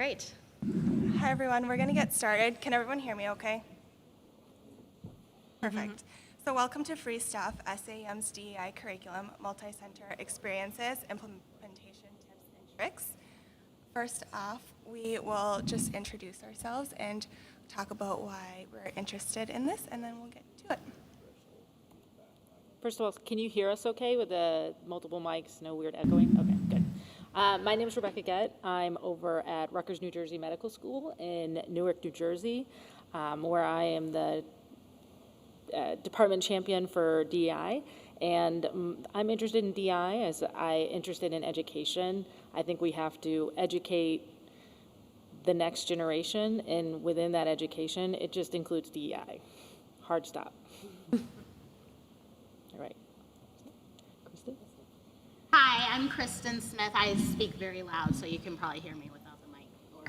Great. Hi, everyone. We're going to get started. Can everyone hear me okay? Perfect. So welcome to Free Stuff, SAEM's DEI Curriculum, Multicenter Experiences, Implementation Tips and Tricks. First off, we will just introduce ourselves and talk about why we're interested in this, and then we'll get to it. First of all, can you hear us okay with the multiple mics, no weird echoing? Okay, good. My name is Rebecca Goett. I'm over at Rutgers, New Jersey Medical School in Newark, New Jersey, where I am the department champion for DEI. And I'm interested in DEI as I'm interested in education. I think we have to educate the next generation, and within that education, it just includes DEI. Hard stop. All right. Kristyn? Hi, I'm Kristyn Smith. I speak very loud, so you can probably hear me without the mic or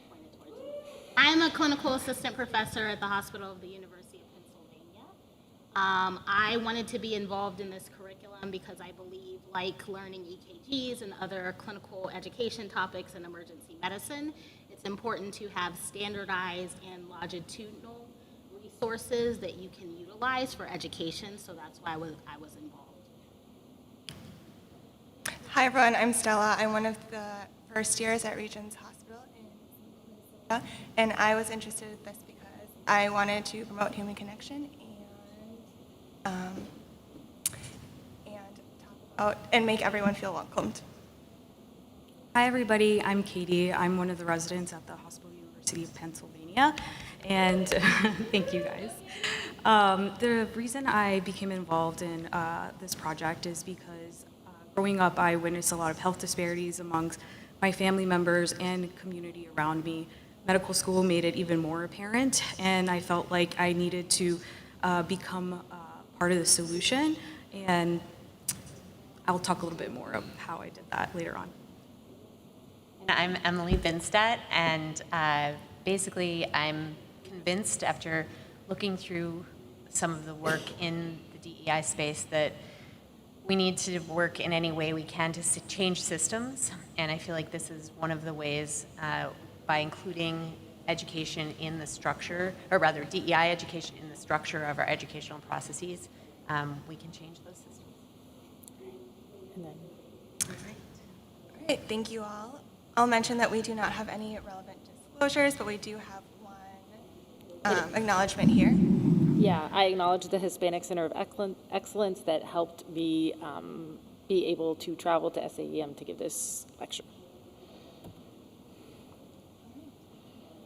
pointed towards me. I'm a clinical assistant professor at the Hospital of the University of Pennsylvania. I wanted to be involved in this curriculum because I believe, like learning EKGs and other clinical education topics in emergency medicine, it's important to have standardized and longitudinal resources that you can utilize for education, so that's why I was involved. Hi, everyone. I'm Stella. I'm one of the first years at Regents Hospital in Minnesota, and I was interested in this because I wanted to promote human connection and talk about and make everyone feel welcomed. Hi, everybody. I'm Katie. I'm one of the residents at the Hospital University of Pennsylvania, and thank you guys. The reason I became involved in this project is because growing up, I witnessed a lot of health disparities amongst my family members and community around me. Medical school made it even more apparent, and I felt like I needed to become part of the solution, and I'll talk a little bit more of how I did that later on. I'm Emily Binstadt, and basically I'm convinced after looking through some of the work in the DEI space that we need to work in any way we can to change systems, and I feel like this is one of the ways by including education in the structure, or rather DEI education in the structure of our educational processes, we can change those systems. And then, All right. Thank you all. I'll mention that we do not have any relevant disclosures, but we do have one acknowledgement here. yeah, I acknowledge the Hispanic Center of Excellence that helped me be able to travel to SAEM to give this lecture.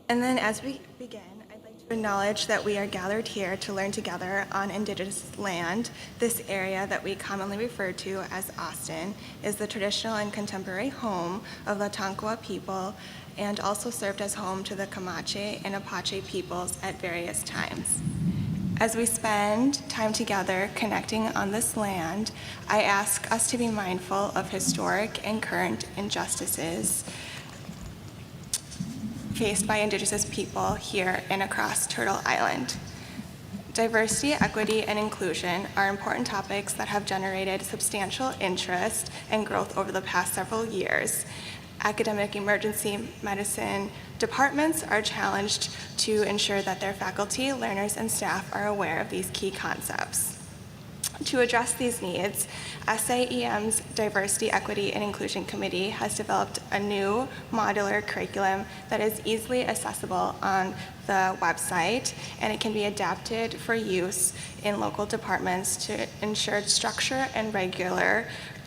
And then as we begin, I'd like to acknowledge that we are gathered here to learn together on Indigenous land. This area that we commonly refer to as Austin is the traditional and contemporary home of the Tonkawa people and also served as home to the Comanche and Apache peoples at various times. As we spend time together connecting on this land, I ask us to be mindful of historic and current injustices faced by Indigenous people here and across Turtle Island. Diversity, equity, and inclusion are important topics that have generated substantial interest and growth over the past several years. Academic emergency medicine departments are challenged to ensure that their faculty, learners, and staff are aware of these key concepts. To address these needs, SAEM's Diversity, Equity, and Inclusion Committee has developed a new modular curriculum that is easily accessible on the website, and it can be adapted for use in local departments to ensure structure and regular,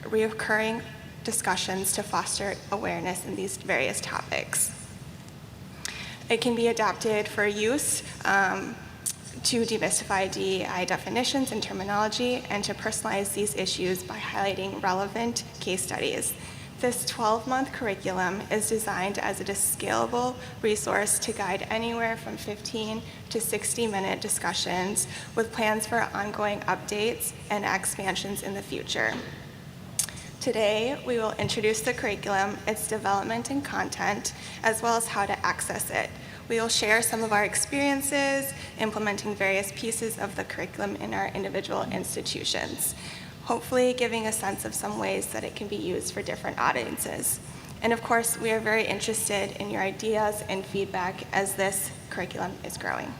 recurring discussions to foster awareness in these various topics. It can be adapted for use to demystify DEI definitions and terminology, and to personalize these issues by highlighting relevant case studies. This 12-month curriculum is designed as a scalable resource to guide anywhere from 15 to 60-minute discussions with plans for ongoing updates and expansions in the future. Today, we will introduce the curriculum, its development and content, as well as how to access it. We will share some of our experiences implementing various pieces of the curriculum in our individual institutions, hopefully giving a sense of some ways that it can be used for different audiences. And of course, we are very interested in your ideas and feedback as this curriculum is growing.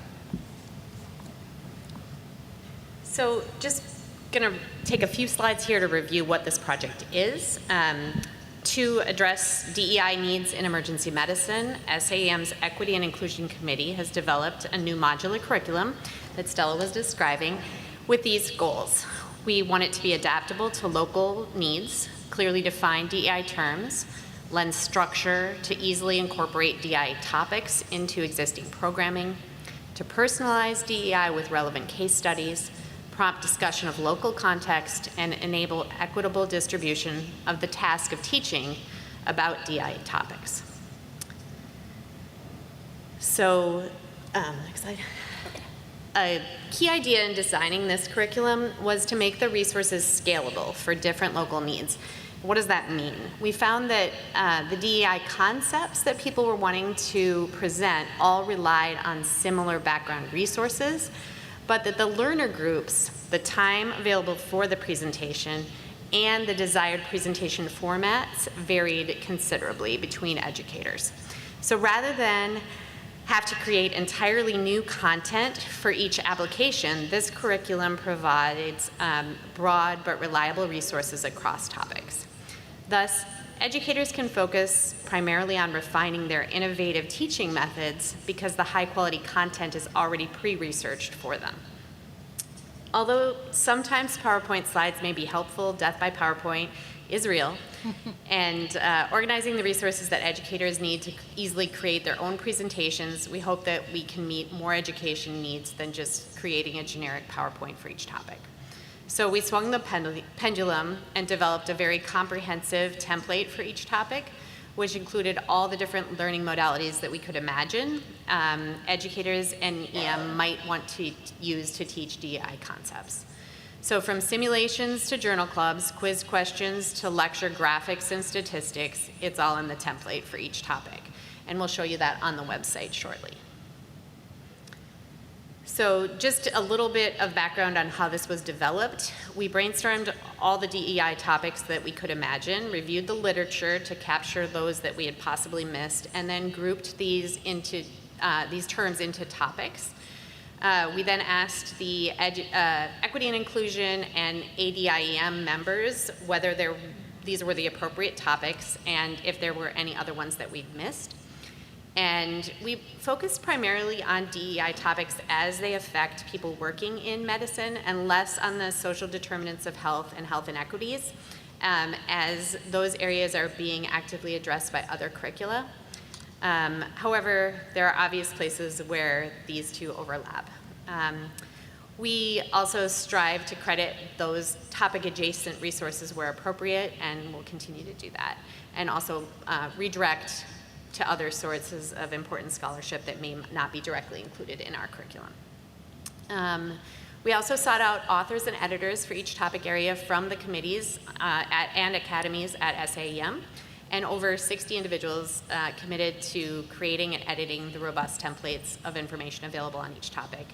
So just going to take a few slides here to review what this project is. To address DEI needs in emergency medicine, SAEM's Equity and Inclusion Committee has developed a new modular curriculum that Stella was describing with these goals. We want it to be adaptable to local needs, clearly define DEI terms, lend structure to easily incorporate DEI topics into existing programming, to personalize DEI with relevant case studies, prompt discussion of local context, and enable equitable distribution of the task of teaching about DEI topics. So, next slide. A key idea in designing this curriculum was to make the resources scalable for different local needs. What does that mean? We found that the DEI concepts that people were wanting to present all relied on similar background resources, but that the learner groups, the time available for the presentation, and the desired presentation formats varied considerably between educators. So rather than have to create entirely new content for each application, this curriculum provides broad but reliable resources across topics. Thus, educators can focus primarily on refining their innovative teaching methods because the high-quality content is already pre-researched for them. Although sometimes PowerPoint slides may be helpful, death by PowerPoint is real, and organizing the resources that educators need to easily create their own presentations, we hope that we can meet more education needs than just creating a generic PowerPoint for each topic. So we swung the pendulum and developed a very comprehensive template for each topic, which included all the different learning modalities that we could imagine educators and EM might want to use to teach DEI concepts. So from simulations to journal clubs, quiz questions to lecture graphics and statistics, it's all in the template for each topic. And we'll show you that on the website shortly. So just a little bit of background on how this was developed. We brainstormed all the DEI topics that we could imagine, reviewed the literature to capture those that we had possibly missed, and then grouped these terms into topics. We then asked the Equity and Inclusion and ADIEM members whether these were the appropriate topics and if there were any other ones that we'd missed. And we focused primarily on DEI topics as they affect people working in medicine and less on the social determinants of health and health inequities, as those areas are being actively addressed by other curricula. However, there are obvious places where these two overlap. We also strive to credit those topic adjacent resources where appropriate, and we'll continue to do that, and also redirect to other sources of important scholarship that may not be directly included in our curriculum. We also sought out authors and editors for each topic area from the committees and academies at SAEM, and over 60 individuals committed to creating and editing the robust templates of information available on each topic.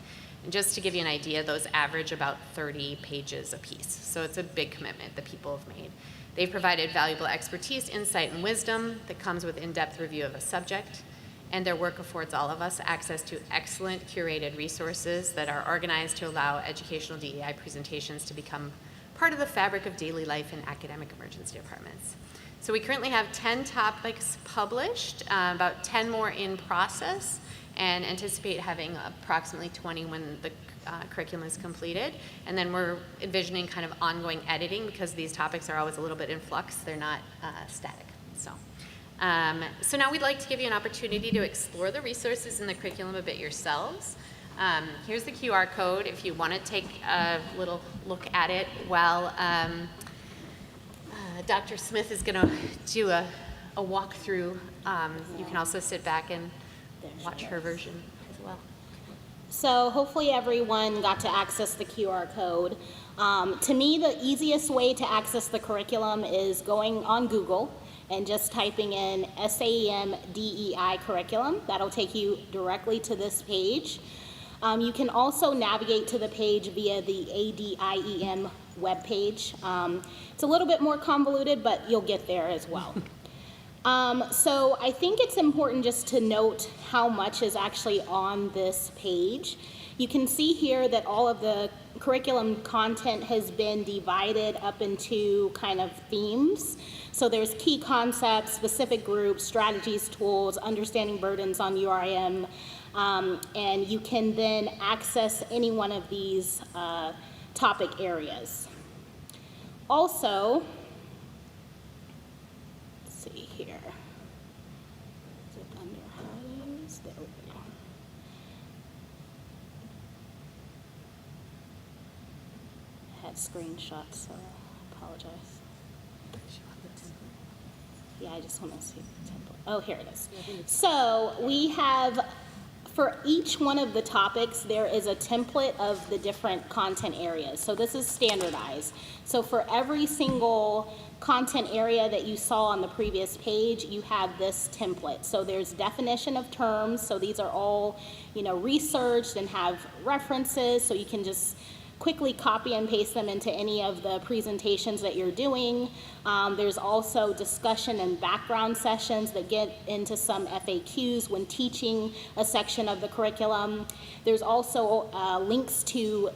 And just to give you an idea, those average about 30 pages apiece. So it's a big commitment that people have made. They've provided valuable expertise, insight, and wisdom that comes with in-depth review of a subject, and their work affords all of us access to excellent curated resources that are organized to allow educational DEI presentations to become part of the fabric of daily life in academic emergency departments. So we currently have 10 topics published, about 10 more in process, and anticipate having approximately 20 when the curriculum is completed. And then we're envisioning kind of ongoing editing because these topics are always a little bit in flux. They're not static. So now we'd like to give you an opportunity to explore the resources in the curriculum a bit yourselves. Here's the QR code if you want to take a little look at it while Dr. Smith is going to do a walkthrough. You can also sit back and watch her version as well. So hopefully everyone got to access the QR code. To me, the easiest way to access the curriculum is going on Google and just typing in SAEM DEI Curriculum. That'll take you directly to this page. You can also navigate to the page via the ADIEM webpage. It's a little bit more convoluted, but you'll get there as well. So I think it's important just to note how much is actually on this page. You can see here that all of the curriculum content has been divided up into kind of themes. So there's key concepts, specific groups, strategies, tools, understanding burdens on URIM, and you can then access any one of these topic areas. Also, let's see here. Is it under headings? There we go. I had screenshots, so I apologize. Yeah, I just want to see the template. Oh, here it is. So we have, for each one of the topics, there is a template of the different content areas. So this is standardized. So for every single content area that you saw on the previous page, you have this template. So there's definition of terms. So these are all, researched and have references. So you can just quickly copy and paste them into any of the presentations that you're doing. There's also discussion and background sessions that get into some FAQs when teaching a section of the curriculum. There's also links to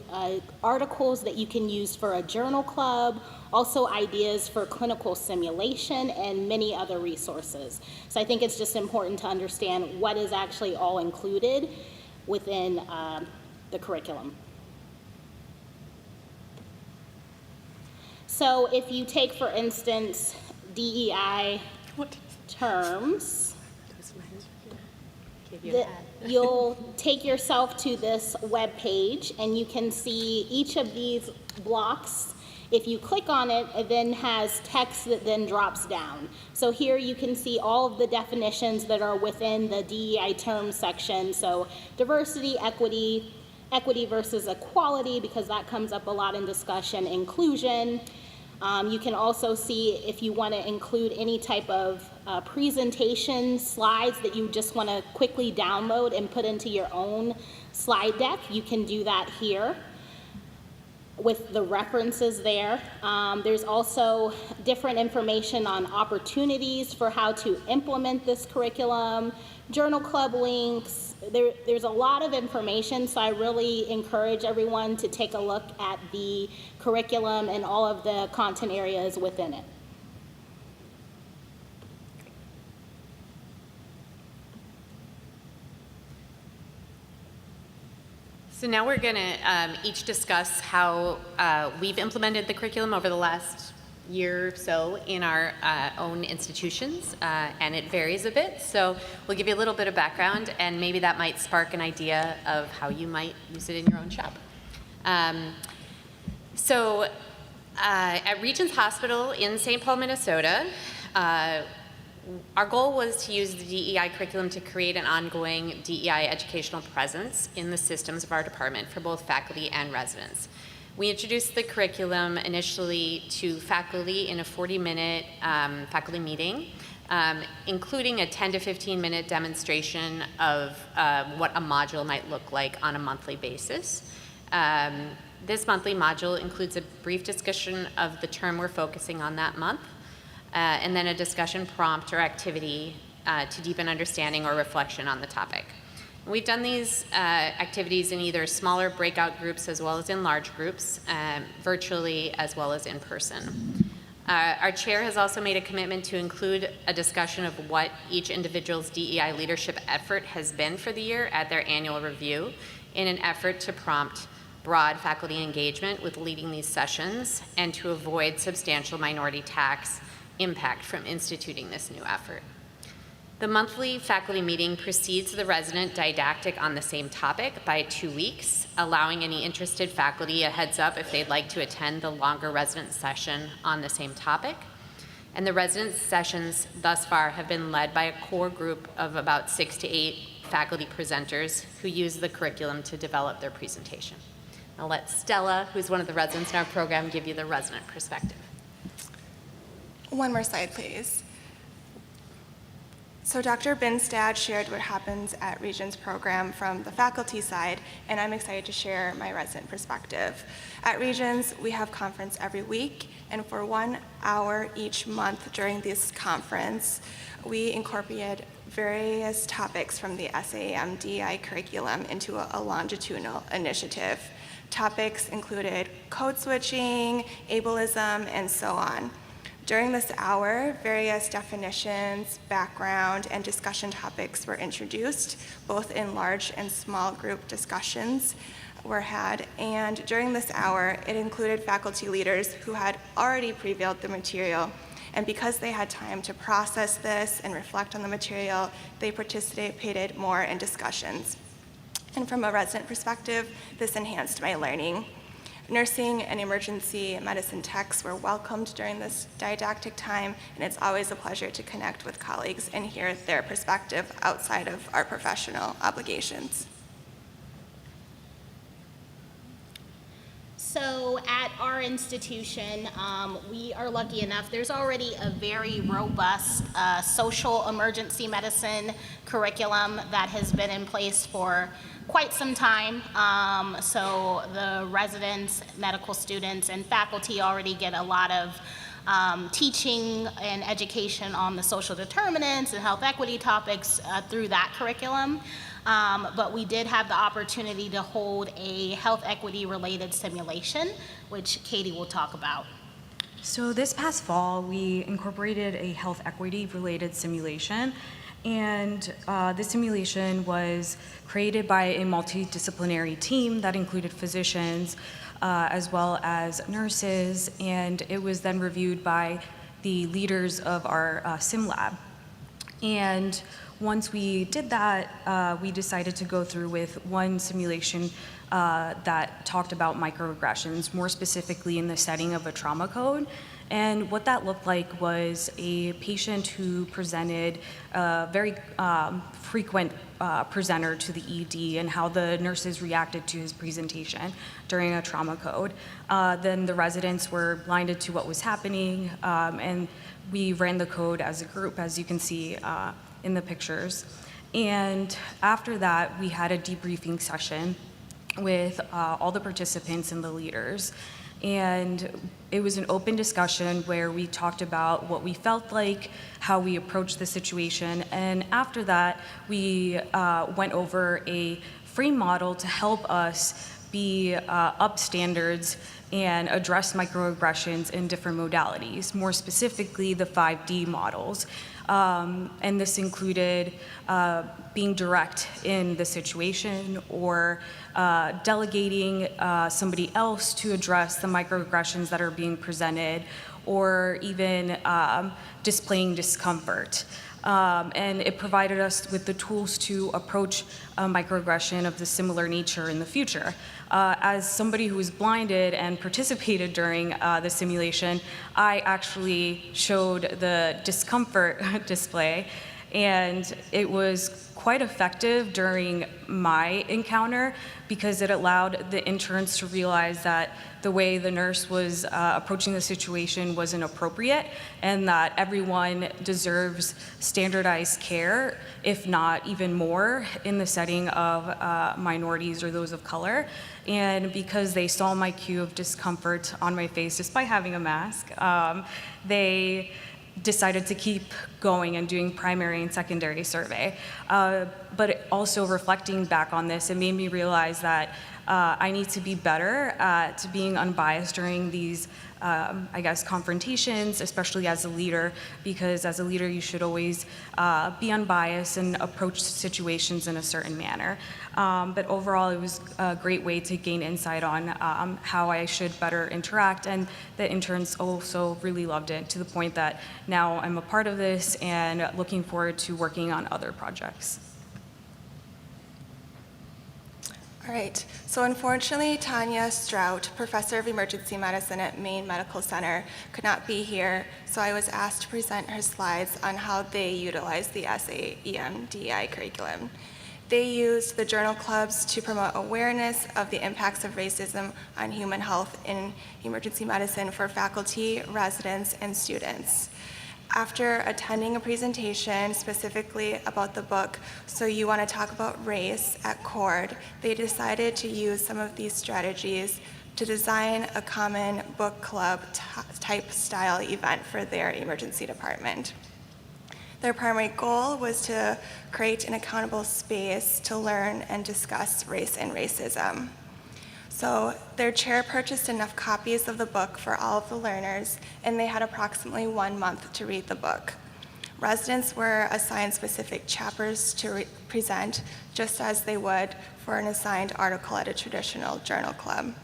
articles that you can use for a journal club, also ideas for clinical simulation, and many other resources. So I think it's just important to understand what is actually all included within the curriculum. So if you take, for instance, DEI terms, you'll take yourself to this web page and you can see each of these blocks. If you click on it, it then has text that then drops down. So here you can see all of the definitions that are within the DEI terms section. So diversity, equity versus equality, because that comes up a lot in discussion, inclusion. You can also see if you want to include any type of presentation slides that you just want to quickly download and put into your own slide deck, you can do that here with the references there. There's also different information on opportunities for how to implement this curriculum, journal club links. There's a lot of information, so I really encourage everyone to take a look at the curriculum and all of the content areas within it. So now we're going to each discuss how we've implemented the curriculum over the last year or so in our own institutions, and it varies a bit. So we'll give you a little bit of background, and maybe that might spark an idea of how you might use it in your own shop. So at Regents Hospital in St. Paul, Minnesota, our goal was to use the DEI curriculum to create an ongoing DEI educational presence in the systems of our department for both faculty and residents. We introduced the curriculum initially to faculty in a 40-minute faculty meeting, including a 10 to 15-minute demonstration of what a module might look like on a monthly basis. This monthly module includes a brief discussion of the term we're focusing on that month, and then a discussion prompt or activity to deepen understanding or reflection on the topic. We've done these activities in either smaller breakout groups as well as in large groups, virtually as well as in person. Our chair has also made a commitment to include a discussion of what each individual's DEI leadership effort has been for the year at their annual review in an effort to prompt broad faculty engagement with leading these sessions and to avoid substantial minority tax impact from instituting this new effort. The monthly faculty meeting precedes the resident didactic on the same topic by 2 weeks, allowing any interested faculty a heads up if they'd like to attend the longer resident session on the same topic. And the resident sessions thus far have been led by a core group of about 6 to 8 faculty presenters who use the curriculum to develop their presentation. I'll let Stella, who's one of the residents in our program, give you the resident perspective. One more slide, please. So Dr. Binstadt shared what happens at Regents program from the faculty side, and I'm excited to share my resident perspective. At Regents, we have conference every week, and for 1 hour each month during this conference, we incorporated various topics from the SAEM DEI curriculum into a longitudinal initiative. Topics included code switching, ableism, and so on. During this hour, various definitions, background, and discussion topics were introduced, both in large and small group discussions were had. And during this hour, it included faculty leaders who had already previewed the material. And because they had time to process this and reflect on the material, they participated more in discussions. And from a resident perspective, this enhanced my learning. Nursing and emergency medicine techs were welcomed during this didactic time, and it's always a pleasure to connect with colleagues and hear their perspective outside of our professional obligations. So at our institution, we are lucky enough, there's already a very robust social emergency medicine curriculum that has been in place for quite some time. So the residents, medical students, and faculty already get a lot of teaching and education on the social determinants and health equity topics through that curriculum. But we did have the opportunity to hold a health equity related simulation, which Keiry will talk about. So this past fall, we incorporated a health equity related simulation. And this simulation was created by a multidisciplinary team that included physicians as well as nurses, and it was then reviewed by the leaders of our sim lab. And once we did that, we decided to go through with one simulation that talked about microaggressions, more specifically in the setting of a trauma code. And what that looked like was a patient who presented a very frequent presenter to the ED and how the nurses reacted to his presentation during a trauma code. Then the residents were blinded to what was happening, and we ran the code as a group, as you can see in the pictures. And after that, we had a debriefing session with all the participants and the leaders. And it was an open discussion where we talked about what we felt like, how we approached the situation, and after that, we went over a frame model to help us be up standards and address microaggressions in different modalities, more specifically the 5D models. And this included being direct in the situation or delegating somebody else to address the microaggressions that are being presented, or even displaying discomfort. And it provided us with the tools to approach a microaggression of the similar nature in the future. As somebody who was blinded and participated during the simulation, I actually showed the discomfort display, and it was quite effective during my encounter because it allowed the interns to realize that the way the nurse was approaching the situation was inappropriate and that everyone deserves standardized care, if not even more, in the setting of minorities or those of color. And because they saw my cue of discomfort on my face despite having a mask, they decided to keep going and doing primary and secondary survey. But also reflecting back on this, it made me realize that I need to be better at being unbiased during these, I guess, confrontations, especially as a leader, because as a leader you should always be unbiased and approach situations in a certain manner. But overall, it was a great way to gain insight on how I should better interact, and the interns also really loved it, to the point that now I'm a part of this and looking forward to working on other projects. All right, so unfortunately, Tania Strout, professor of emergency medicine at Maine Medical Center, could not be here, so I was asked to present her slides on how they utilize the SAEM DEI curriculum. They used the journal clubs to promote awareness of the impacts of racism on human health in emergency medicine for faculty, residents, and students. After attending a presentation specifically about the book, So You Want to Talk About Race at Cord, they decided to use some of these strategies to design a common book club type style event for their emergency department. Their primary goal was to create an accountable space to learn and discuss race and racism. So their chair purchased enough copies of the book for all of the learners, and they had approximately 1 month to read the book. Residents were assigned specific chapters to present, just as they would for an assigned article at a traditional journal club.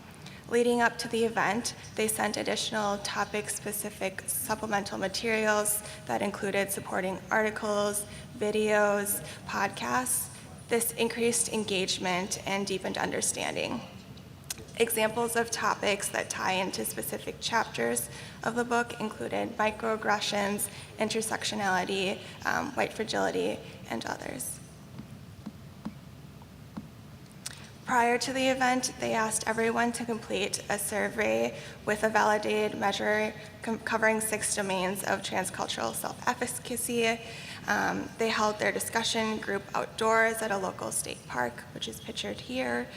Leading up to the event, they sent additional topic-specific supplemental materials that included supporting articles, videos, podcasts. This increased engagement and deepened understanding. Examples of topics that tie into specific chapters of the book included microaggressions, intersectionality, white fragility, and others. Prior to the event, they asked everyone to complete a survey with a validated measure covering 6 domains of transcultural self-efficacy. They held their discussion group outdoors at a local state park, which is pictured here.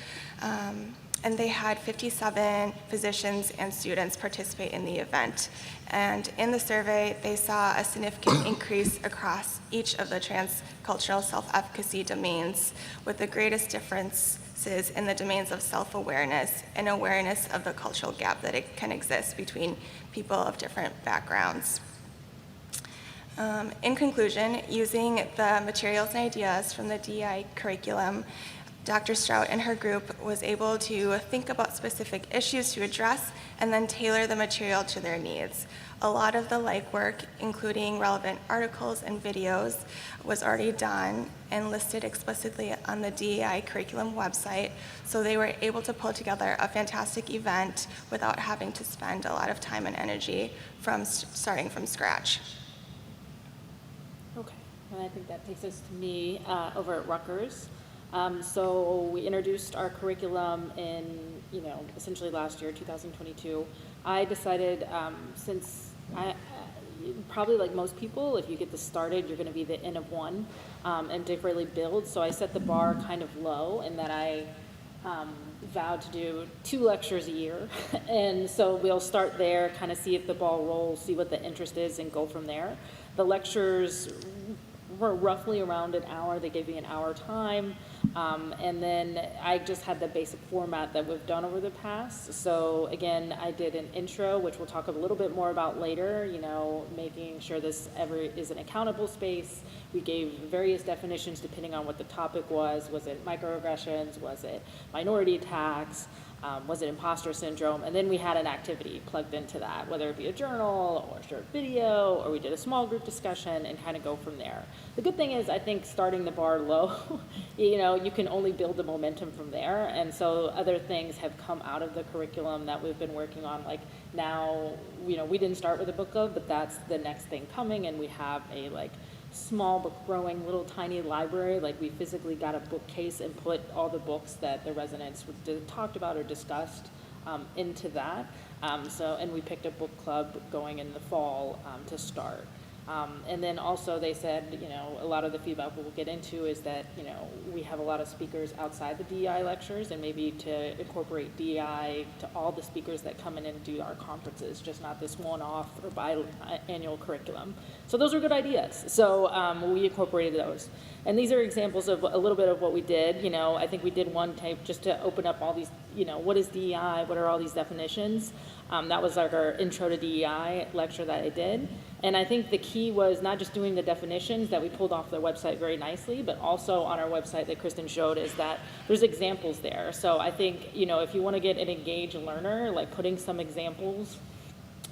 And they had 57 physicians and students participate in the event. And in the survey, they saw a significant increase across each of the transcultural self-efficacy domains, with the greatest differences in the domains of self-awareness and awareness of the cultural gap that it can exist between people of different backgrounds. In conclusion, using the materials and ideas from the DEI curriculum, Dr. Strout and her group was able to think about specific issues to address and then tailor the material to their needs. A lot of the legwork, including relevant articles and videos, was already done and listed explicitly on the DEI Curriculum website, so they were able to pull together a fantastic event without having to spend a lot of time and energy starting from scratch. Okay, and I think that takes us to me over at Rutgers. So we introduced our curriculum in, essentially last year, 2022. I decided, since probably like most people, if you get this started, you're going to be the N of one, and to really build. So I set the bar kind of low in that I vowed to do 2 lectures a year. And so we'll start there, kind of see if the ball rolls, see what the interest is, and go from there. The lectures were roughly around an hour. They gave me an hour time. And then I just had the basic format that we've done over the past. So again, I did an intro, which we'll talk a little bit more about later, making sure this is an accountable space. We gave various definitions depending on what the topic was. Was it microaggressions? Was it minority attacks? Was it imposter syndrome? And then we had an activity plugged into that, whether it be a journal or a short video, or we did a small group discussion and kind of go from there. The good thing is, I think starting the bar low, you can only build the momentum from there. And so other things have come out of the curriculum that we've been working on. Like now, we didn't start with a book club, but that's the next thing coming. And we have a small but growing little tiny library. Like we physically got a bookcase and put all the books that the residents talked about or discussed into that. And we picked a book club going in the fall to start. And then also they said, a lot of the feedback we'll get into is that, we have a lot of speakers outside the DEI lectures, and maybe to incorporate DEI to all the speakers that come in and do our conferences, just not this one-off or biannual curriculum. So those are good ideas. So we incorporated those. And these are examples of a little bit of what we did. I think we did one type just to open up all these, what is DEI? What are all these definitions? That was our intro to DEI lecture that I did. And I think the key was not just doing the definitions that we pulled off their website very nicely, but also on our website that Kristyn showed is that there's examples there. So I think, if you want to get an engaged learner, putting some examples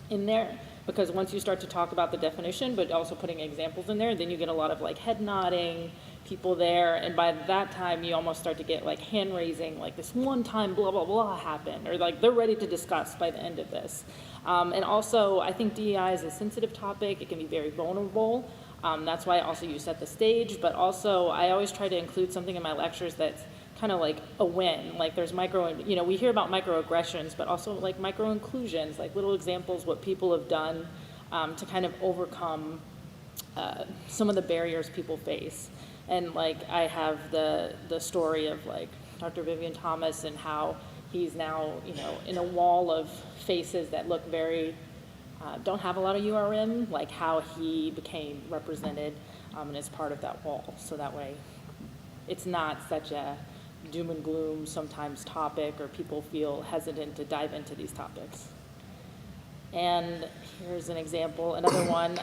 in there, because once you start to talk about the definition, but also putting examples in there, then you get a lot of head nodding, people there, and by that time you almost start to get hand raising, this one time blah, blah, blah happened, or they're ready to discuss by the end of this. And also, I think DEI is a sensitive topic. It can be very vulnerable. That's why also you set the stage, but also I always try to include something in my lectures that's kind of a win. There's we hear about microaggressions, but also micro-inclusions, little examples, what people have done to kind of overcome some of the barriers people face. And like I have the story of like Dr. Vivian Thomas and how he's now, you know, in a wall of faces that look very, don't have a lot of URM, like how he became represented and is part of that wall. So that way it's not such a doom and gloom sometimes topic, or people feel hesitant to dive into these topics. And here's an example, another one.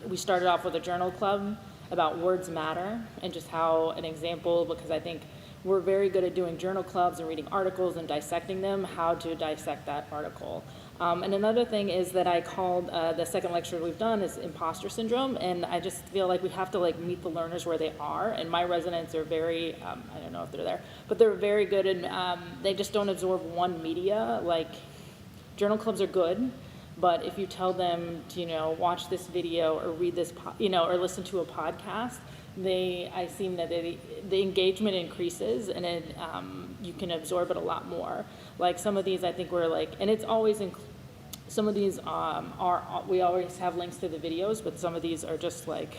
We started off with a journal club about words matter, and just how an example, because I think we're very good at doing journal clubs and reading articles and dissecting them, how to dissect that article. And another thing is that I called the second lecture we've done is imposter syndrome, and I just feel like we have to like meet the learners where they are, and my residents are very, I don't know if they're there, but they're very good, and they just don't absorb one media. Like journal clubs are good, but if you tell them to, you know, watch this video or read this, or listen to a podcast, I seem that the engagement increases, and it, you can absorb it a lot more. Like some of these, I think we're like, and it's always some of these we always have links to the videos, but some of these are just like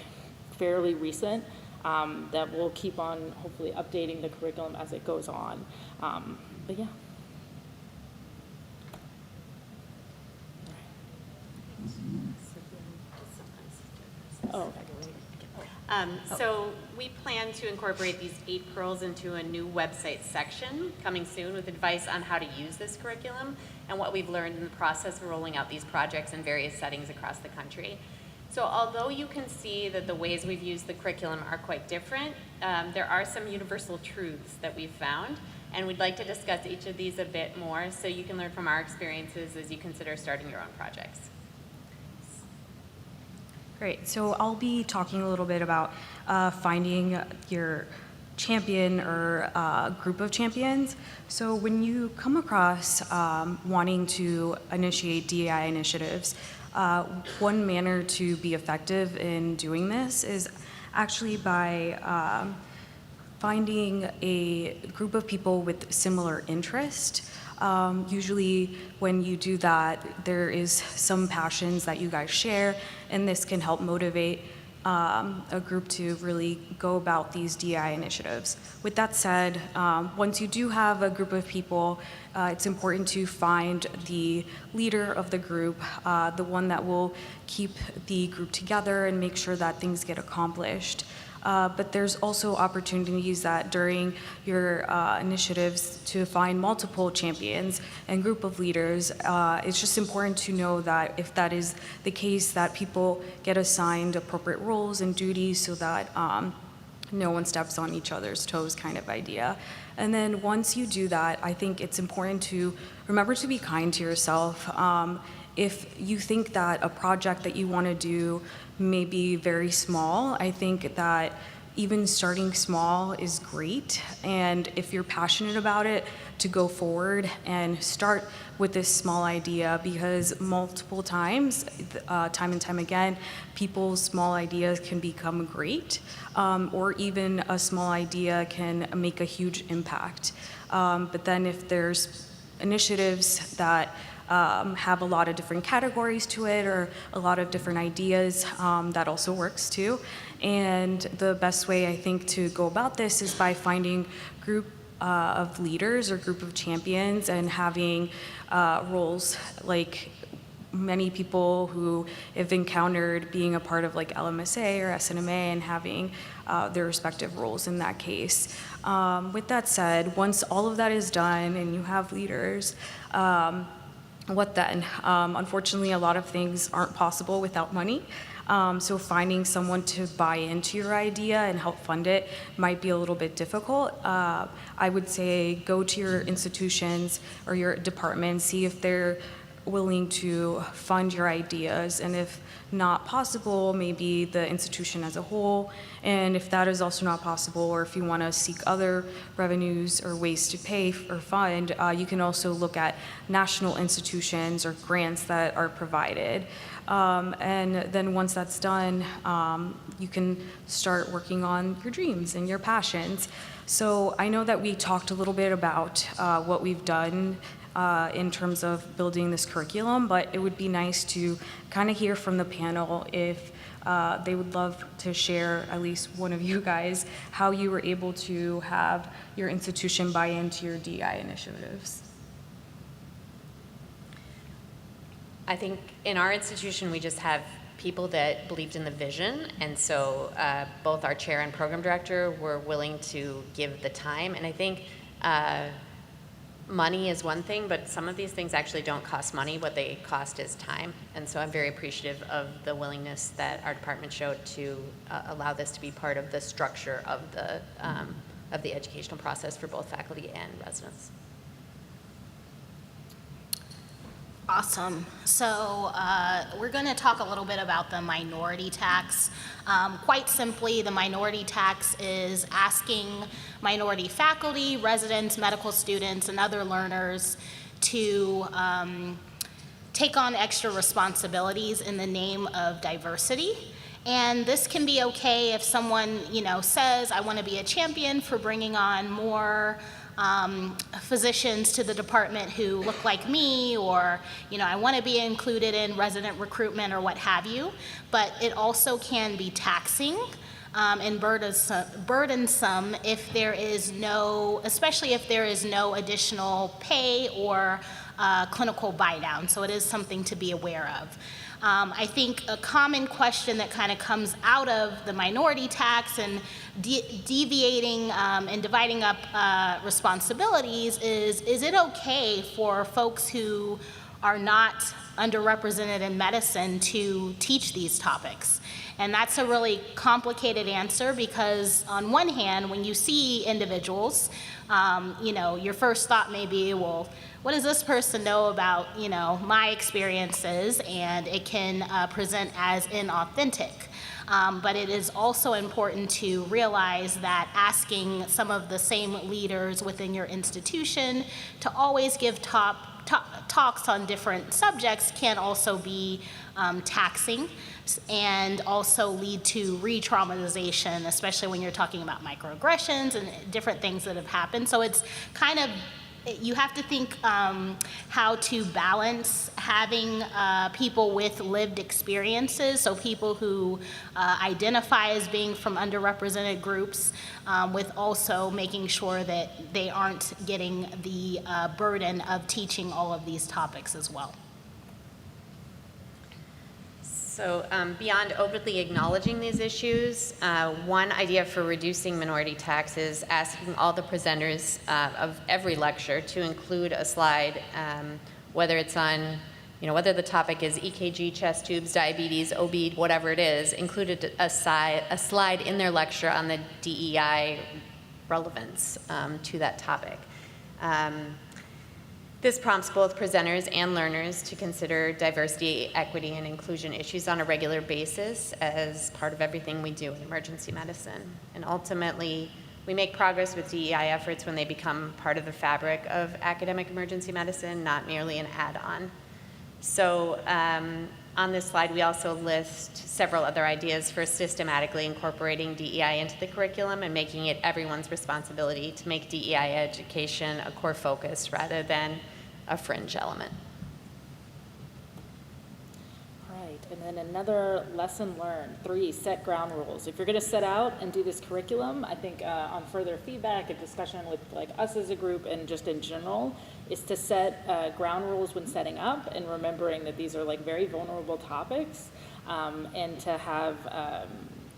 fairly recent that we'll keep on hopefully updating the curriculum as it goes on. But yeah. Oh, okay. So we plan to incorporate these 8 pearls into a new website section coming soon with advice on how to use this curriculum and what we've learned in the process of rolling out these projects in various settings across the country. So although you can see that the ways we've used the curriculum are quite different, there are some universal truths that we've found, and we'd like to discuss each of these a bit more so you can learn from our experiences as you consider starting your own projects. Great. So I'll be talking a little bit about finding your champion or group of champions. So when you come across wanting to initiate DEI initiatives, one manner to be effective in doing this is actually by finding a group of people with similar interest. Usually when you do that, there is some passions that you guys share, and this can help motivate a group to really go about these DEI initiatives. With that said, once you do have a group of people, it's important to find the leader of the group, the one that will keep the group together and make sure that things get accomplished. But there's also opportunities that during your initiatives to find multiple champions and group of leaders. It's just important to know that if that is the case, that people get assigned appropriate roles and duties so that no one steps on each other's toes kind of idea. And then once you do that, I think it's important to remember to be kind to yourself. If you think that a project that you want to do may be very small, I think that even starting small is great. And if you're passionate about it, to go forward and start with this small idea, because multiple times, time and time again, people's small ideas can become great, or even a small idea can make a huge impact. But then if there's initiatives that have a lot of different categories to it or a lot of different ideas, that also works too. And the best way I think to go about this is by finding group of leaders or group of champions and having roles like many people who have encountered being a part of like LMSA or SNMA and having their respective roles in that case. With that said, once all of that is done and you have leaders, what then? Unfortunately, a lot of things aren't possible without money. So finding someone to buy into your idea and help fund it might be a little bit difficult. I would say go to your institutions or your department, see if they're willing to fund your ideas, and if not possible, maybe the institution as a whole. And if that is also not possible, or if you want to seek other revenues or ways to pay or fund, you can also look at national institutions or grants that are provided. And then once that's done, you can start working on your dreams and your passions. So I know that we talked a little bit about what we've done in terms of building this curriculum, but it would be nice to kind of hear from the panel if they would love to share, at least one of you guys, how you were able to have your institution buy into your DEI initiatives. I think in our institution, we just have people that believed in the vision, and so both our chair and program director were willing to give the time. And I think money is one thing, but some of these things actually don't cost money. What they cost is time. And so I'm very appreciative of the willingness that our department showed to allow this to be part of the structure of the educational process for both faculty and residents. Awesome. So we're going to talk a little bit about the minority tax. Quite simply, the minority tax is asking minority faculty, residents, medical students, and other learners to take on extra responsibilities in the name of diversity. And this can be okay if someone, says, I want to be a champion for bringing on more physicians to the department who look like me, or I want to be included in resident recruitment or what have you. But it also can be taxing and burdensome if there is especially if there is no additional pay or clinical buy-down. So it is something to be aware of. I think a common question that kind of comes out of the minority tax and deviating and dividing up responsibilities is it okay for folks who are not underrepresented in medicine to teach these topics? And that's a really complicated answer because on one hand, when you see individuals, your first thought may be, well, what does this person know about, my experiences? And it can present as inauthentic. But it is also important to realize that asking some of the same leaders within your institution to always give talks on different subjects can also be taxing and also lead to re-traumatization, especially when you're talking about microaggressions and different things that have happened. So it's kind of, you have to think how to balance having people with lived experiences, so people who identify as being from underrepresented groups, with also making sure that they aren't getting the burden of teaching all of these topics as well. So beyond openly acknowledging these issues, one idea for reducing minority tax is asking all the presenters of every lecture to include a slide, whether it's on, whether the topic is EKG, chest tubes, diabetes, OB, whatever it is, included a slide in their lecture on the DEI relevance to that topic. This prompts both presenters and learners to consider diversity, equity, and inclusion issues on a regular basis as part of everything we do in emergency medicine. And ultimately, we make progress with DEI efforts when they become part of the fabric of academic emergency medicine, not merely an add-on. So on this slide, we also list several other ideas for systematically incorporating DEI into the curriculum and making it everyone's responsibility to make DEI education a core focus rather than a fringe element. Right, and then another lesson learned, 3, set ground rules. If you're gonna set out and do this curriculum, I think on further feedback and discussion with us as a group and just in general, is to set ground rules when setting up and remembering that these are very vulnerable topics, and to have,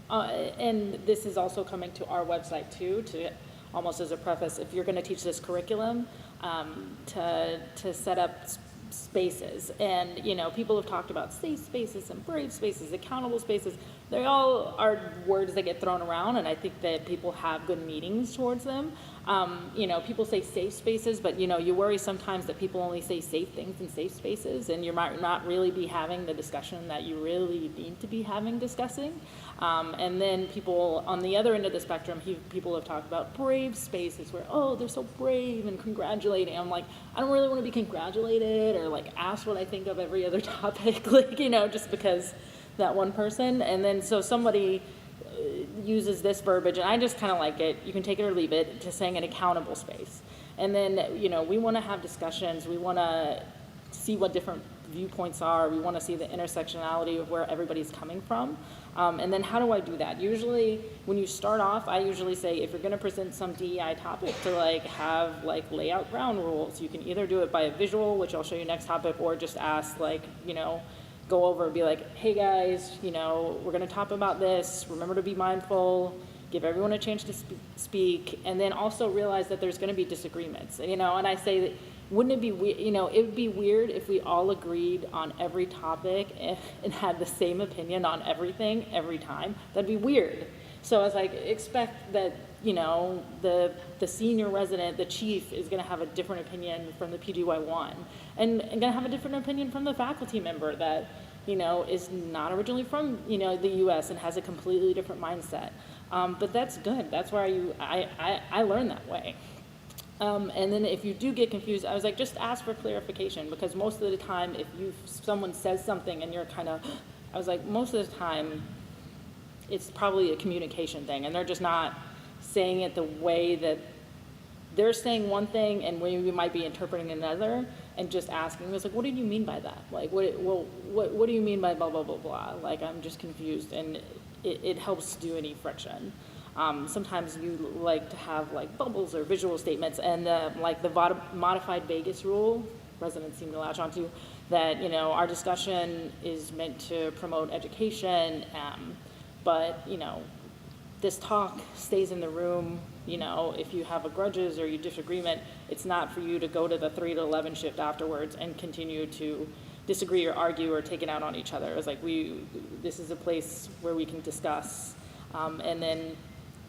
and this is also coming to our website too, to almost as a preface, if you're gonna teach this curriculum, to set up spaces. And people have talked about safe spaces and brave spaces, accountable spaces. They all are words that get thrown around, and I think that people have good meanings towards them. People say safe spaces, but you worry sometimes that people only say safe things in safe spaces, and you might not really be having the discussion that you really need to be discussing. And then people on the other end of the spectrum, people have talked about brave spaces where, oh, they're so brave and congratulating. I'm like, I don't really want to be congratulated or asked what I think of every other topic, just because that one person. And then so somebody uses this verbiage, and I just kind of like it. You can take it or leave it, to saying an accountable space. And then, we want to have discussions. We want to see what different viewpoints are. We want to see the intersectionality of where everybody's coming from. And then how do I do that? Usually when you start off, I usually say, if you're going to present some DEI topic, to have lay out ground rules. You can either do it by a visual, which I'll show you next topic, or just ask go over and be like, hey guys, we're going to talk about this. Remember to be mindful. Give everyone a chance to speak, and then also realize that there's going to be disagreements. And I say that, wouldn't it be weird? It would be weird if we all agreed on every topic and had the same opinion on everything every time. That'd be weird. So I was like, expect that the senior resident, the chief, is going to have a different opinion from the PGY1, and going to have a different opinion from the faculty member that is not originally from the U.S. and has a completely different mindset. But that's good. That's where I learned that way. And then if you do get confused, I was like, just ask for clarification, because most of the time, if someone says something and you're I was like, most of the time, it's probably a communication thing, and they're just not saying it the way that they're saying one thing, and we might be interpreting another, and just asking. It was like, what do you mean by that? What do you mean by blah, blah, blah, blah? I'm just confused, and it helps do any friction. Sometimes you like to have bubbles or visual statements, and the modified Vegas rule, residents seem to latch onto, that our discussion is meant to promote education, but this talk stays in the room. If you have grudges or you disagreement, it's not for you to go to the 3 to 11 shift afterwards and continue to disagree or argue or take it out on each other. It was like, this is a place where we can discuss, and then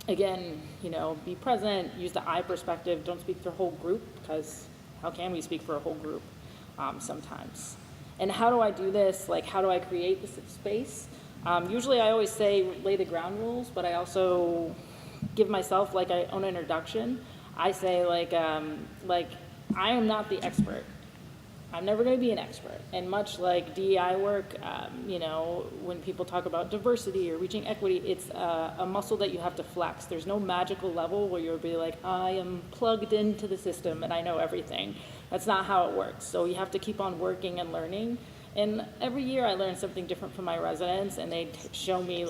again, be present, use the I perspective, don't speak for a whole group, because how can we speak for a whole group sometimes? And how do I do this? How do I create this space? Usually I always say lay the ground rules, but I also give myself an introduction. I say I am not the expert. I'm never going to be an expert. And much like DEI work, when people talk about diversity or reaching equity, it's a muscle that you have to flex. There's no magical level where you'll be like, I am plugged into the system and I know everything. That's not how it works. So you have to keep on working and learning. And every year I learn something different from my residents, and they show me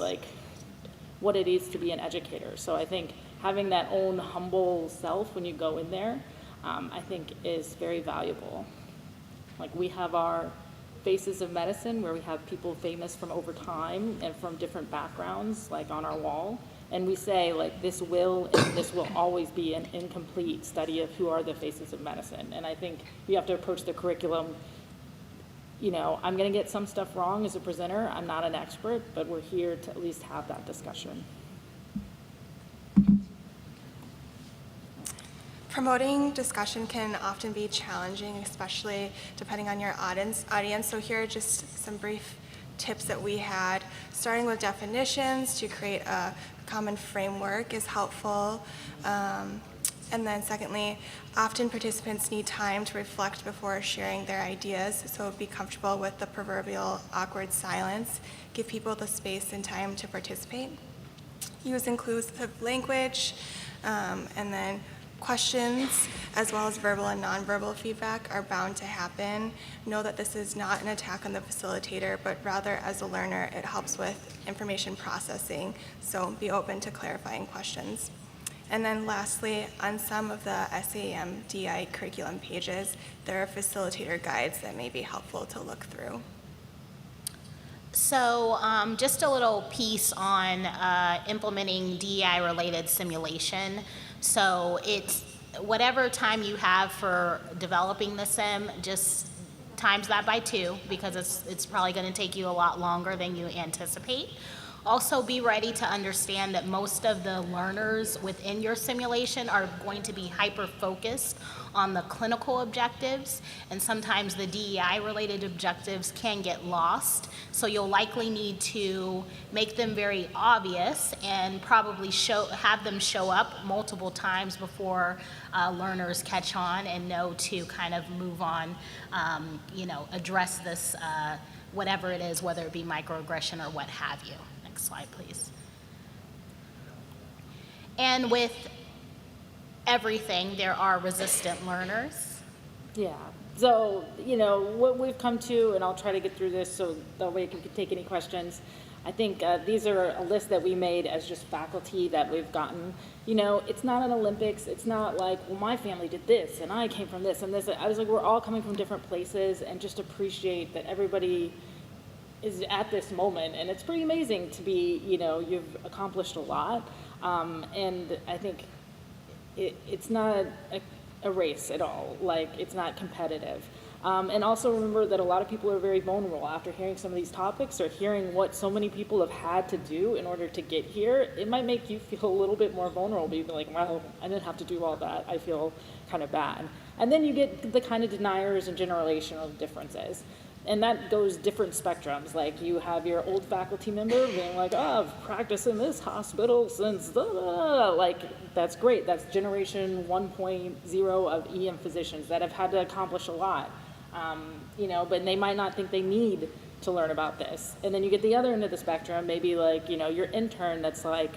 what it is to be an educator. So I think having that own humble self when you go in there, I think is very valuable. We have our Faces of Medicine, where we have people famous from over time and from different backgrounds, on our wall. And we say, this will always be an incomplete study of who are the faces of medicine. And I think you have to approach the curriculum, I'm going to get some stuff wrong as a presenter. I'm not an expert, but we're here to at least have that discussion. Promoting discussion can often be challenging, especially depending on your audience. So here are just some brief tips that we had. Starting with definitions to create a common framework is helpful. And then secondly, often participants need time to reflect before sharing their ideas, so be comfortable with the proverbial awkward silence. Give people the space and time to participate. Use inclusive language, and then questions, as well as verbal and nonverbal feedback, are bound to happen. Know that this is not an attack on the facilitator, but rather as a learner, it helps with information processing, so be open to clarifying questions. And then lastly, on some of the SAEM DEI curriculum pages, there are facilitator guides that may be helpful to look through. So just a little piece on implementing DEI-related simulation. So it's whatever time you have for developing the sim, just times that by 2, because it's probably going to take you a lot longer than you anticipate. Also, be ready to understand that most of the learners within your simulation are going to be hyper-focused on the clinical objectives, and sometimes the DEI-related objectives can get lost. So you'll likely need to make them very obvious and probably have them show up multiple times before learners catch on and know to kind of move on, address this, whatever it is, whether it be microaggression or what have you. Next slide, please. And with everything, there are resistant learners. Yeah, so, you know, what we've come to, and I'll try to get through this so that way you can take any questions. I think these are a list that we made as just faculty that we've gotten. You know, it's not an Olympics, it's not like, well, my family did this, and I came from this, and this. I was like, we're all coming from different places, and just appreciate that everybody is at this moment, and it's pretty amazing to be, you know, you've accomplished a lot, and I think it's not a race at all, like it's not competitive. And also remember that a lot of people are very vulnerable after hearing some of these topics or hearing what so many people have had to do in order to get here. It might make you feel a little bit more vulnerable. You'd be like, well, I didn't have to do all that. I feel kind of bad. And then you get the kind of deniers and generational differences. And that goes different spectrums. Like you have your old faculty member being like, oh, I've practiced in this hospital since da, da, da. Like, that's great. That's generation 1.0 of EM physicians that have had to accomplish a lot. You know, but they might not think they need to learn about this. And then you get the other end of the spectrum, maybe like, you know, your intern that's like,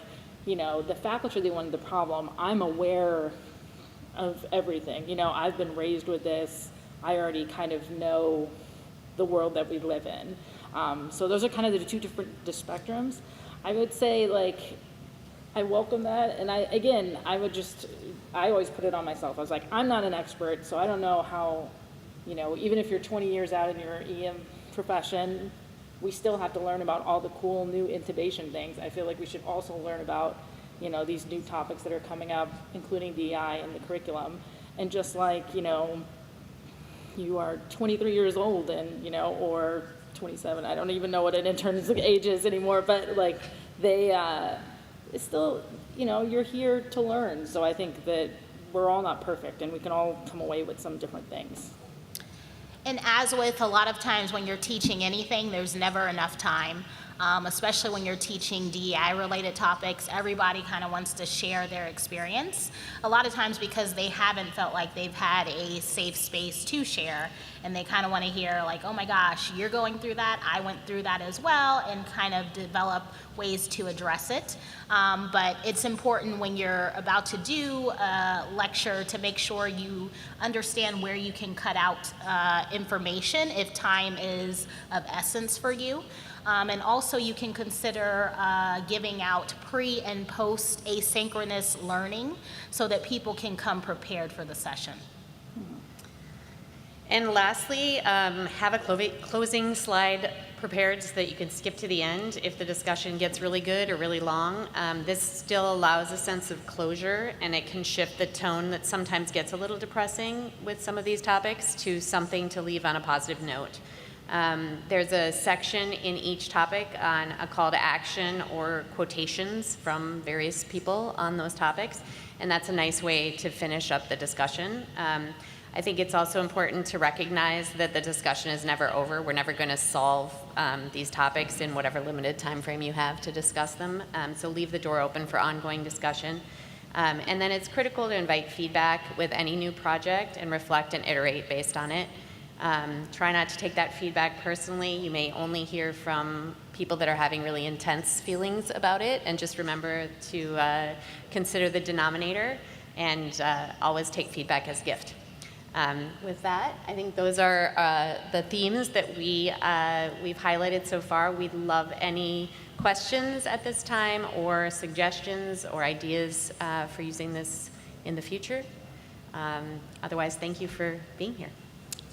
you know, the faculty are the one with the problem. I'm aware of everything. You know, I've been raised with this. I already kind of know the world that we live in. So those are kind of the two different spectrums. I would say, like, I welcome that. And I always put it on myself. I was like, I'm not an expert, so I don't know how, you know, even if you're 20 years out in your EM profession, we still have to learn about all the cool new intubation things. I feel like we should also learn about, you know, these new topics that are coming up, including DEI and the curriculum. And just like, you know, you are 23 years old and, you know, or 27, I don't even know what an intern's age is anymore, but like it's still, you know, you're here to learn. So I think that we're all not perfect and we can all come away with some different things. And as with a lot of times when you're teaching anything, there's never enough time, especially when you're teaching DEI-related topics. Everybody kind of wants to share their experience, a lot of times because they haven't felt like they've had a safe space to share, and they kind of want to hear like, oh my gosh, you're going through that, I went through that as well, and kind of develop ways to address it. But it's important when you're about to do a lecture to make sure you understand where you can cut out information if time is of essence for you. And also you can consider giving out pre and post asynchronous learning so that people can come prepared for the session. And lastly, have a closing slide prepared so that you can skip to the end if the discussion gets really good or really long. This still allows a sense of closure, and it can shift the tone that sometimes gets a little depressing with some of these topics to something to leave on a positive note. There's a section in each topic on a call to action or quotations from various people on those topics, and that's a nice way to finish up the discussion. I think it's also important to recognize that the discussion is never over. We're never going to solve these topics in whatever limited time frame you have to discuss them, so leave the door open for ongoing discussion. And then it's critical to invite feedback with any new project and reflect and iterate based on it. Try not to take that feedback personally. You may only hear from people that are having really intense feelings about it, and just remember to consider the denominator and always take feedback as gift. With that, I think those are the themes that we've highlighted so far. We'd love any questions at this time or suggestions or ideas for using this in the future. Otherwise, thank you for being here.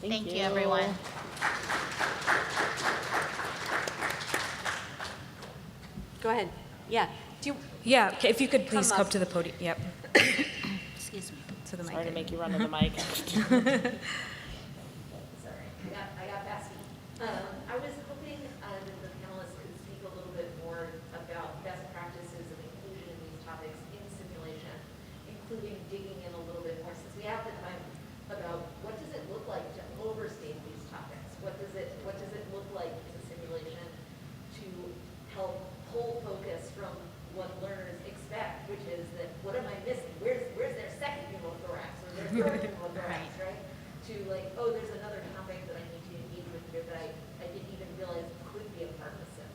Thank you, everyone. Go ahead. Yeah. Yeah, okay, if you could please Come come up. to the podium. Yep, Excuse me. to the mic. Sorry to make you run to the mic. Sorry, I got Bessie. I was hoping that the panelists could speak a little bit more about best practices of inclusion in these topics in simulation, including digging in a little bit more, since we have the time, about what does it look like to overstate these topics? What does it look like in a simulation to help pull focus from what learners expect, which is that what am I missing? Where's their second pneumothorax or their third pneumothorax, right? To like, oh, there's another topic that I need to engage with here that I didn't even realize could be a part of the sim.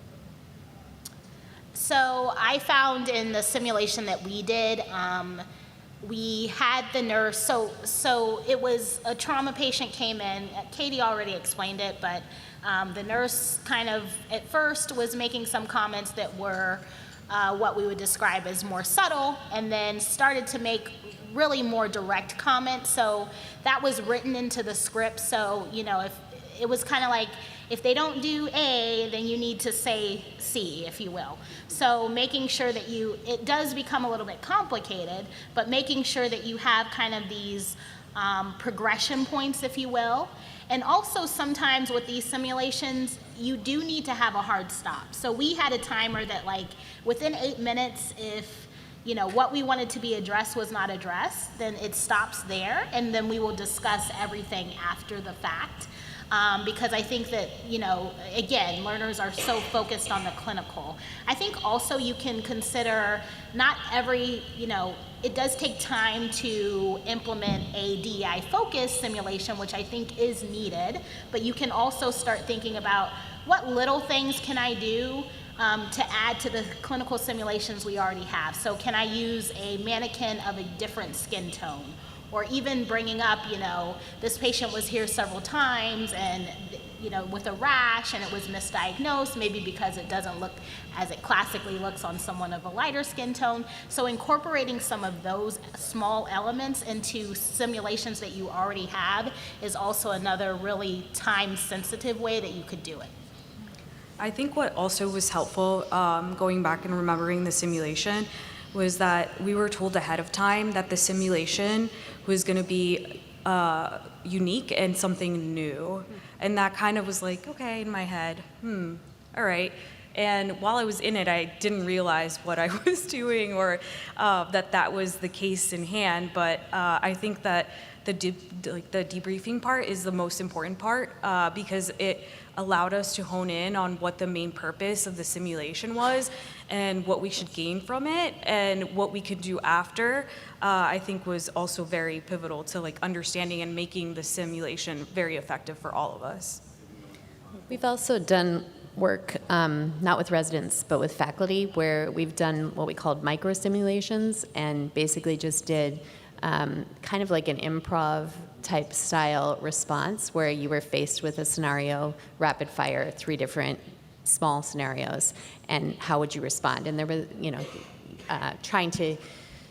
So I found in the simulation that we did, we had the nurse, so it was a trauma patient came in. Katie already explained it, but the nurse kind of at first was making some comments that were what we would describe as more subtle, and then started to make really more direct comments. So that was written into the script. So, you know, if it was kind of like, if they don't do A, then you need to say C, if you will. So making sure that it does become a little bit complicated, but making sure that you have kind of these progression points, if you will. And also sometimes with these simulations, you do need to have a hard stop. So we had a timer that like within 8 minutes, if you know what we wanted to be addressed was not addressed, then it stops there, and then we will discuss everything after the fact. Because I think that, you know, again, learners are so focused on the clinical. I think also you can consider not every, you know, it does take time to implement a DEI focus simulation, which I think is needed, but you can also start thinking about what little things can I do to add to the clinical simulations we already have. So can I use a mannequin of a different skin tone? Or even bringing up, you know, this patient was here several times and, you know, with a rash, and it was misdiagnosed, maybe because it doesn't look as it classically looks on someone of a lighter skin tone. So incorporating some of those small elements into simulations that you already have is also another really time-sensitive way that you could do it. I think what also was helpful, going back and remembering the simulation, was that we were told ahead of time that the simulation was going to be unique and something new. And that kind of was like, okay, in my head, all right. And while I was in it, I didn't realize what I was doing or that was the case in hand. But I think that the debriefing part is the most important part because it allowed us to hone in on what the main purpose of the simulation was and what we should gain from it, and what we could do after, I think was also very pivotal to like understanding and making the simulation very effective for all of us. We've also done work, not with residents, but with faculty, where we've done what we called micro simulations, and basically just did kind of like an improv type style response where you were faced with a scenario, rapid fire, 3 different small scenarios, and how would you respond? And there was, you know, trying to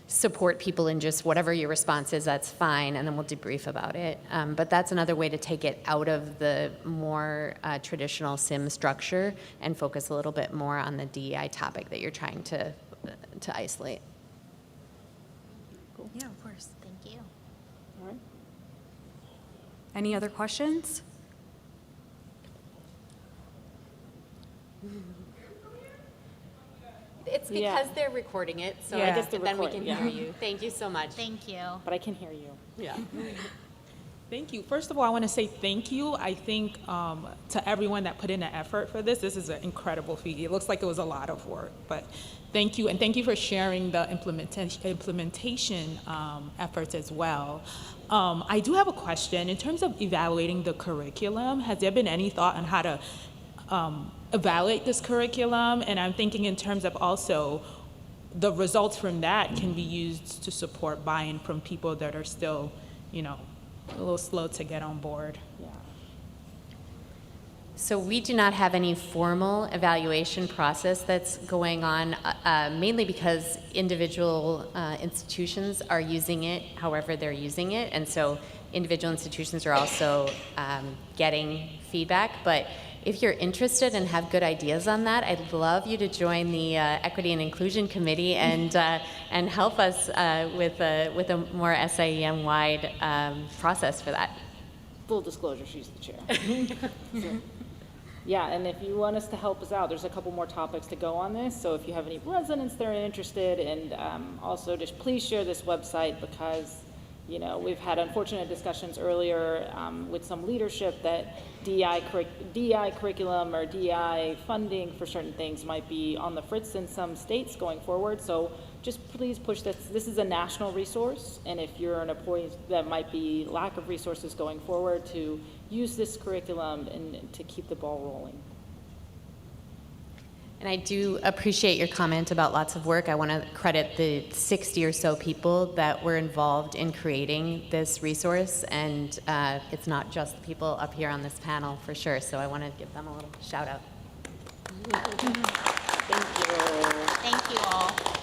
support people in just whatever your response is, that's fine, and then we'll debrief about it. But that's another way to take it out of the more traditional sim structure and focus a little bit more on the DEI topic that you're trying to isolate. Yeah, of course. Thank you. All right. Any other questions? It's because Yeah. they're recording it, so Yeah. I guess then we recording, can yeah. hear you. Thank you so much. Thank you. But I can hear you. Yeah. Thank you. First of all, I want to say thank you. I think to everyone that put in the effort for this. This is an incredible feat. It looks like it was a lot of work, but thank you. And thank you for sharing the implementation efforts as well. I do have a question. In terms of evaluating the curriculum, has there been any thought on how to evaluate this curriculum? And I'm thinking in terms of also the results from that can be used to support buy-in from people that are still, you know, a little slow to get on board. Yeah. So we do not have any formal evaluation process that's going on, mainly because individual institutions are using it however they're using it. And so individual institutions are also getting feedback. But if you're interested and have good ideas on that, I'd love you to join the Equity and Inclusion Committee and help us with a more SAEM-wide process for that. Full disclosure, she's the chair. So, yeah, and if you want us to help us out, there's a couple more topics to go on this. So if you have any residents that are interested, and also just please share this website, because you know we've had unfortunate discussions earlier with some leadership that DEI curriculum or DEI funding for certain things might be on the fritz in some states going forward. So just please push this. This is a national resource, and if you're an employee that might be lack of resources going forward, to use this curriculum and to keep the ball rolling. And I do appreciate your comment about lots of work. I want to credit the 60 or so people that were involved in creating this resource, and it's not just the people up here on this panel for sure, so I want to give them a little shout out. Thank you all.